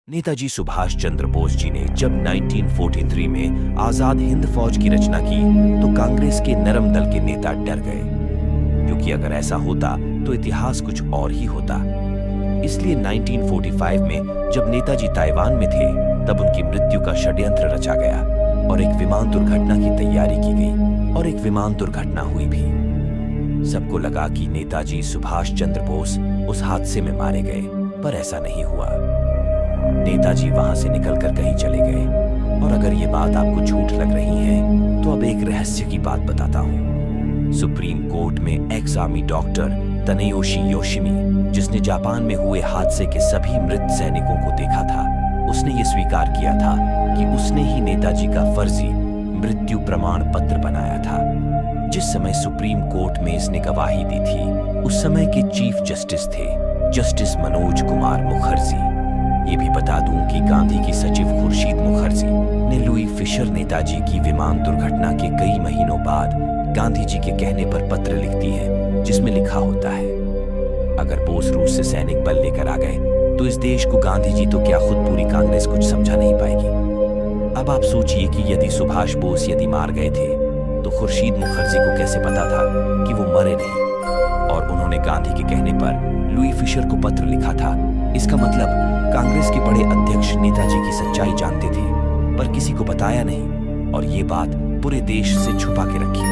नेताजी सुभाष चंद्र बोस जी ने जब 1943 में आजाद हिंद फौज की रचना की तो कांग्रेस के नरम दल के नेता डर गए, क्योंकि अगर ऐसा होता तो इतिहास कुछ और ही होता। इसलिए 1945 में जब नेताजी ताइवान में थे तब उनकी मृत्यु का षड्यंत्र रचा गया और एक विमान दुर्घटना की तैयारी की गई और एक विमान दुर्घटना हुई भी। सबको लगा कि नेताजी सुभाष चंद्र बोस उस हादसे में मारे गए, पर ऐसा नहीं हुआ। नेताजी वहां से निकलकर कहीं चले गए। और अगर ये बात आपको झूठ लग रही है तो अब एक रहस्य की बात बताता हूं। सुप्रीम कोर्ट में एक्स आर्मी डॉक्टर तनेयोशी योशिमी, जिसने जापान में हुए हादसे के सभी मृत सैनिकों को देखा था, उसने ये स्वीकार किया था कि उसने ही नेताजी का फर्जी मृत्यु प्रमाण पत्र बनाया था। जिस समय सुप्रीम कोर्ट में इसने गवाही दी थी उस समय के चीफ जस्टिस थे जस्टिस मनोज कुमार मुखर्जी। ये भी बता दूं कि गांधी की सचिव खुर्शीद मुखर्जी ने लुई फिशर नेताजी की विमान दुर्घटना के कई महीनों बाद गांधी जी के कहने पर पत्र लिखती है, जिसमें लिखा होता है, अगर बोस रूस से सैनिक बल लेकर आ गए तो इस देश को गांधी जी तो क्या खुद पूरी कांग्रेस कुछ समझा नहीं पाएगी। अब आप सोचिए कि यदि सुभाष बोस यदि मार गए थे तो खुर्शीद मुखर्जी को कैसे पता था कि वो मरे नहीं, और उन्होंने गांधी के कहने पर लुई फिशर को पत्र लिखा था। इसका मतलब कांग्रेस के बड़े अध्यक्ष नेताजी की सच्चाई जानते थे पर किसी को बताया नहीं, और ये बात पूरे देश से छुपा के रखी।